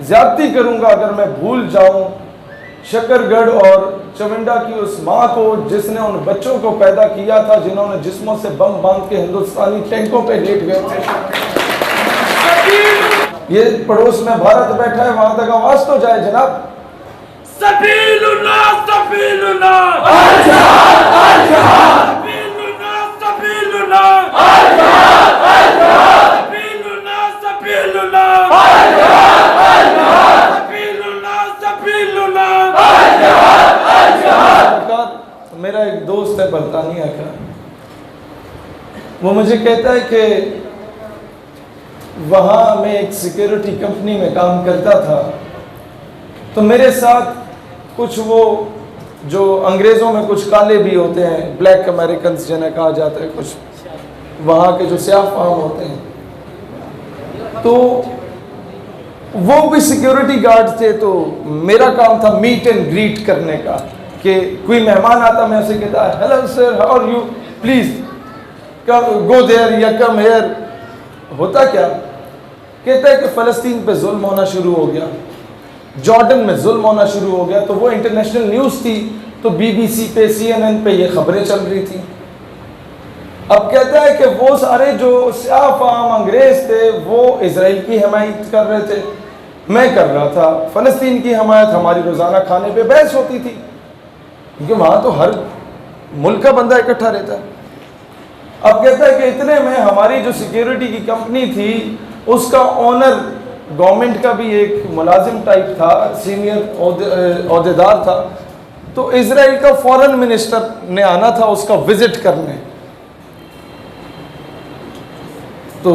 ज्यादती करूंगा अगर मैं भूल जाऊं शकरगढ़ और चविंडा की उस माँ को जिसने उन बच्चों को पैदा किया था जिन्होंने जिस्मों से बम बांध के हिंदुस्तानी टैंकों पे लेट गए थे। ये पड़ोस में भारत बैठा है, वहां तक आवाज तो जाए जनाब। सबीलुना सबीलुना सबीलुना सबीलुना सबीलुना सबीलुना सबीलुना सबीलुना। मेरा एक दोस्त है बरतानिया का, वो मुझे कहता है कि वहाँ मैं एक सिक्योरिटी कंपनी में काम करता था, तो मेरे साथ कुछ वो जो अंग्रेज़ों में कुछ काले भी होते हैं, ब्लैक अमेरिकन्स जिन्हें कहा जाता है, कुछ वहाँ के जो स्याह फाम होते हैं, तो वो भी सिक्योरिटी गार्ड थे। तो मेरा काम था मीट एंड ग्रीट करने का, कि कोई मेहमान आता मैं उसे कहता hello sir how are you, please come go there या कम हेयर। होता क्या, कहता है कि फ़लस्तीन पे जुल्म होना शुरू हो गया, जॉर्डन में जुल्म होना शुरू हो गया। तो वो इंटरनेशनल न्यूज़ थी, तो BBC पे CNN पे ये खबरें चल रही थी। अब कहता है कि वो सारे जो स्याह फाम अंग्रेज़ थे वो इजराइल की हमायत कर रहे थे, मैं कर रहा था फ़लस्तीन की हमायत। हमारी रोज़ाना खाने पे बहस होती थी, क्योंकि वहाँ तो हर मुल्क का बंदा इकट्ठा रहता है। अब कहता है कि इतने में हमारी जो सिक्योरिटी की कंपनी थी उसका ओनर गवर्नमेंट का भी एक मुलाजिम टाइप था, सीनियर ओहदेदार था। तो इजराइल का फॉरेन मिनिस्टर ने आना था उसका विजिट करने। तो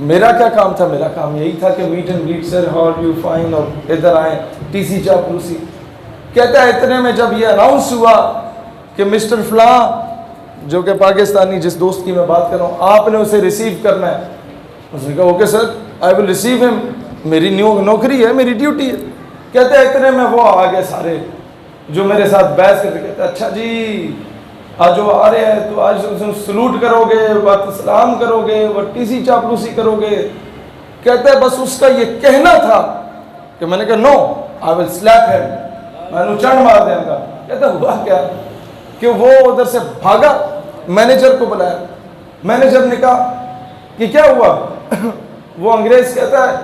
मेरा क्या काम था, मेरा काम यही था कि meet and greet sir how are you fine, और इधर आए TC चापलूसी। कहता है इतने में जब ये अनाउंस हुआ कि मिस्टर फला, जो कि पाकिस्तानी जिस दोस्त की मैं बात कर रहा हूँ, आपने उसे रिसीव करना है। उसने कहा okay sir I will receive him, मेरी नौकरी है, मेरी ड्यूटी है। कहते हैं इतने में वो आ गए सारे जो मेरे साथ बहस करते। कहते अच्छा जी आज जो आ रहे हैं तो आज सलूट करोगे, बात सलाम करोगे, वो TC चापलूसी करोगे। कहते हैं बस उसका ये कहना था कि मैंने कहा no I will slap him, मैंने चढ़ मार देगा। कहता हुआ क्या कि वो उधर से भागा, मैनेजर को बुलाया। मैनेजर ने कहा कि क्या हुआ वो अंग्रेज कहता है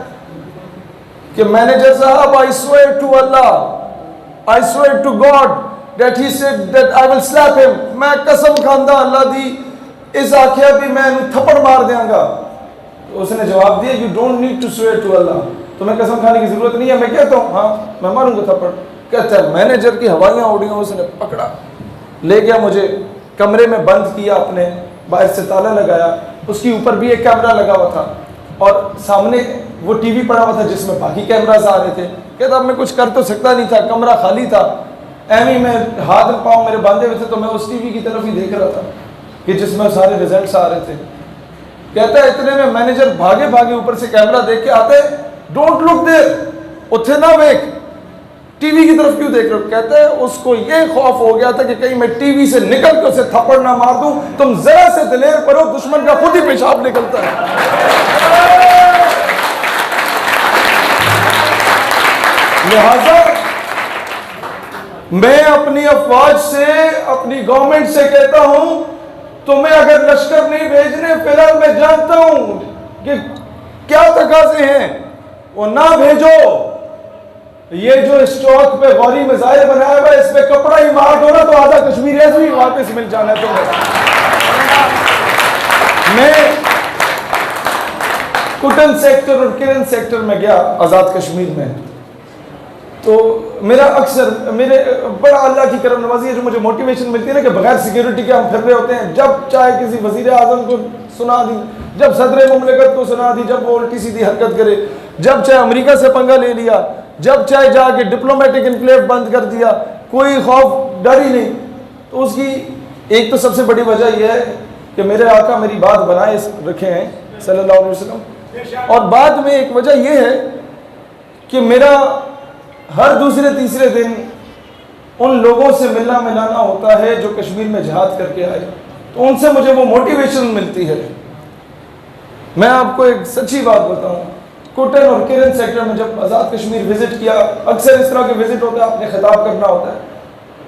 कि मैनेजर साहब I swear to Allah, I swear to God that he said that I will slap him. मैं कसम खांदा अल्लाह दी इस आख्या भी मैं थप्पड़ मार देंगा। तो उसने जवाब दिया you don't need to swear to Allah, तुम्हें कसम खाने की जरूरत नहीं है, मैं कहता हूँ हाँ मैं मारूंगा थप्पड़। कहता है मैनेजर की हवाइयाँ उड़ी, उसने पकड़ा ले गया, मुझे कमरे में बंद किया, अपने बाहर से ताला लगाया। उसके ऊपर भी एक कैमरा लगा हुआ था और सामने वो टीवी पड़ा हुआ था जिसमें बाकी कैमरास आ रहे थे। कहता अब मैं कुछ कर तो सकता नहीं था, कमरा खाली था, एवं में हाथ पाँव मेरे बांधे हुए थे, तो मैं उस टीवी की तरफ ही देख रहा था कि जिसमें सारे रिजल्ट्स आ रहे थे। कहता है इतने में मैनेजर भागे भागे ऊपर से कैमरा देख के आते, डोंट लुक देयर, उठे ना वेख, टीवी की तरफ क्यों देख रहे हो। कहते हैं उसको ये खौफ हो गया था कि कहीं मैं टीवी से निकल के उसे थप्पड़ ना मार दूं। तुम जरा से दिलेर पड़ो, दुश्मन का खुद ही पेशाब निकलता है। लिहाजा मैं अपनी अफवाज से, अपनी गवर्नमेंट से कहता हूं तुम्हें अगर लश्कर नहीं भेजने, फिलहाल मैं जानता हूं कि क्या तकाजे हैं, वो ना भेजो। ये जो इस चौक पे गौरी मिसाइल बनाया हुआ है, इस पे कपड़ा ही मार दो ना तो आधा कश्मीर ऐसे ही वापस मिल जाना है तुम्हें। मैं कुटन सेक्टर और किरण सेक्टर में गया आज़ाद कश्मीर में, तो मेरा अक्सर मेरे बड़ा अल्लाह की करम नवाजी है जो मुझे मोटिवेशन मिलती है ना कि बगैर सिक्योरिटी के हम फिर रहे होते हैं। जब चाहे किसी वजीर आजम को सुना दी, जब सदर मुमलिकत को सुना दी, जब वो उल्टी सीधी हरकत करे, जब चाहे अमेरिका से पंगा ले लिया, जब चाहे जाके डिप्लोमेटिक इनक्लेव बंद कर दिया, कोई खौफ डर ही नहीं। तो उसकी एक तो सबसे बड़ी वजह यह है कि मेरे आका मेरी बात बनाए रखे हैं सल्लल्लाहु अलैहि वसल्लम, और बाद में एक वजह यह है कि मेरा हर दूसरे तीसरे दिन उन लोगों से मिलना मिलाना होता है जो कश्मीर में जिहाद करके आए, तो उनसे मुझे वो मोटिवेशन मिलती है। मैं आपको एक सच्ची बात बताऊं, कोटन और किरण सेक्टर में जब आज़ाद कश्मीर विजिट किया, अक्सर इस तरह के विजिट होते हैं, आपने खिताब करना होता है,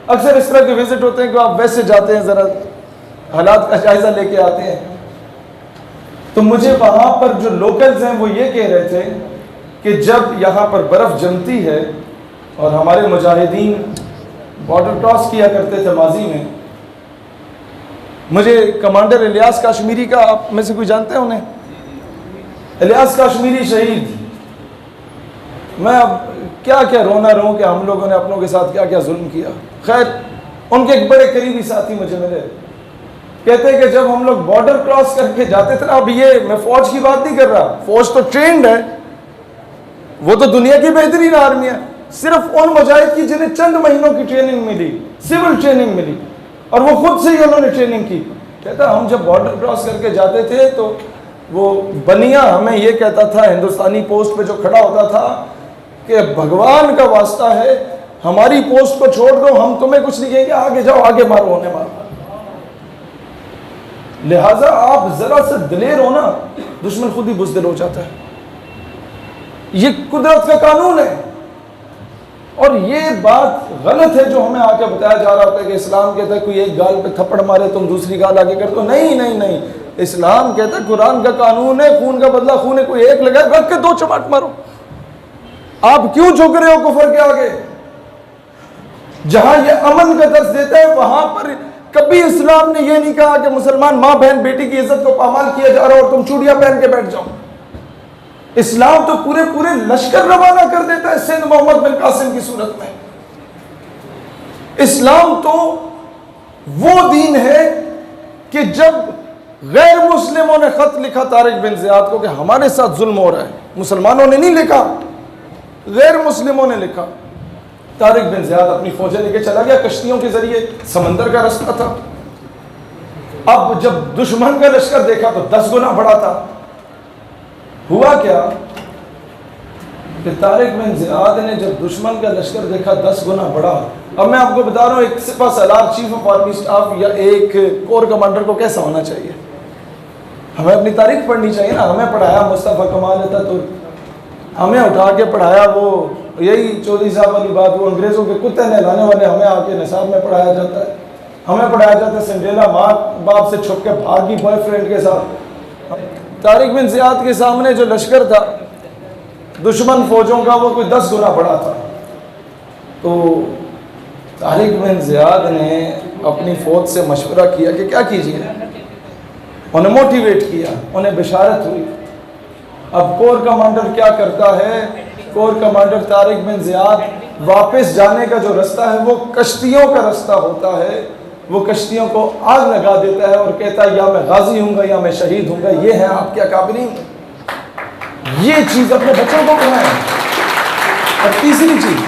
अक्सर इस तरह के विजिट होते हैं कि आप वैसे जाते हैं, ज़रा हालात का जायज़ा लेके आते हैं। तो मुझे वहाँ पर जो लोकल्स हैं वो ये कह रहे थे कि जब यहाँ पर बर्फ़ जमती है और हमारे मुजाहिदीन बॉर्डर क्रॉस किया करते थे माजी में, मुझे कमांडर इलियास काश्मीरी का, आप में से कोई जानते हैं उन्हें? इलियास काश्मीरी शहीद, मैं अब क्या क्या रोना रो कि हम लोगों ने अपनों के साथ क्या क्या जुल्म किया। खैर, उनके एक बड़े करीबी साथी मुझे मिले, कहते हैं कि जब हम लोग बॉर्डर क्रॉस करके जाते थे ना, अब ये मैं फौज की बात नहीं कर रहा, फौज तो ट्रेंड है, वो तो दुनिया की बेहतरीन आर्मी है, सिर्फ उन मुजाहिद की जिन्हें चंद महीनों की ट्रेनिंग मिली, सिविल ट्रेनिंग मिली, और वो खुद से ही उन्होंने ट्रेनिंग की। कहता हम जब बॉर्डर क्रॉस करके जाते थे तो वो बनिया हमें ये कहता था, हिंदुस्तानी पोस्ट पे जो खड़ा होता था, कि भगवान का वास्ता है हमारी पोस्ट को छोड़ दो, हम तुम्हें कुछ नहीं कहेंगे, आगे जाओ, आगे मारो, उन्हें मारो। लिहाजा आप जरा से दिलेर हो ना, दुश्मन खुद ही बुज़दिल हो जाता है। ये कुदरत का कानून है। और ये बात गलत है जो हमें आके बताया जा रहा होता है कि इस्लाम कहता है कोई एक गाल पे थप्पड़ मारे तुम दूसरी गाल आगे कर दो। नहीं नहीं नहीं, इस्लाम कहता है, कुरान का कानून है, खून का बदला खून है, कोई एक लगाए रख के दो चमाट मारो। आप क्यों झुक रहे हो कुफर के आगे? जहां ये अमन का दर्ज देता है वहां पर कभी इस्लाम ने यह नहीं कहा कि मुसलमान माँ बहन बेटी की इज्जत को पामाल किया जा रहा है और तुम चूड़ियां पहन के बैठ जाओ। इस्लाम तो पूरे पूरे लश्कर रवाना कर देता है सिंध मोहम्मद बिन कासिम की सूरत में। इस्लाम तो वो दीन है कि जब गैर मुस्लिमों ने खत लिखा तारिक बिन ज़ियाद को कि हमारे साथ जुल्म हो रहा है, मुसलमानों ने नहीं लिखा, गैर मुस्लिमों ने लिखा, तारिक बिन ज़ियाद अपनी फौजें लेके चला गया कश्तियों के जरिए, समंदर का रास्ता था। अब जब दुश्मन का लश्कर देखा तो 10 गुना बड़ा था। हुआ क्या कि तारिक बिन ज़ियाद ने जब दुश्मन का लश्कर देखा 10 गुना बड़ा, अब मैं आपको बता रहा हूँ एक सिपा सलार चीफ ऑफ आर्मी स्टाफ या एक कोर कमांडर को कैसा होना चाहिए। हमें अपनी तारीख पढ़नी चाहिए ना। हमें पढ़ाया मुस्तफ़ा कमाल अतातुर्क, हमें उठा के पढ़ाया वो, यही चौधरी साहब वाली बात, वो अंग्रेज़ों के कुत्ते नहलाने वाले हमें आके निसाब में पढ़ाया जाता है। हमें पढ़ाया जाता है सिंड्रेला माँ बाप से छुप के भागी बॉयफ्रेंड के साथ। तारिक बिन ज़ियाद के सामने जो लश्कर था दुश्मन फौजों का, वो कोई 10 गुना बड़ा था। तो तारिक बिन ज़ियाद ने अपनी फ़ौज से मशवरा किया कि क्या कीजिए, उन्हें मोटिवेट किया, उन्हें बिशारत हुई। अब कोर कमांडर क्या करता है, core commander Tariq bin Ziyad वापस जाने का जो रास्ता है वो कश्तियों का रास्ता होता है, वो कश्तियों को आग लगा देता है और कहता है या मैं गाजी हूँगा या मैं शहीद हूँगा। ये है आपके अकाबरीन। ये चीज़ अपने बच्चों को बनाए। और तीसरी चीज़,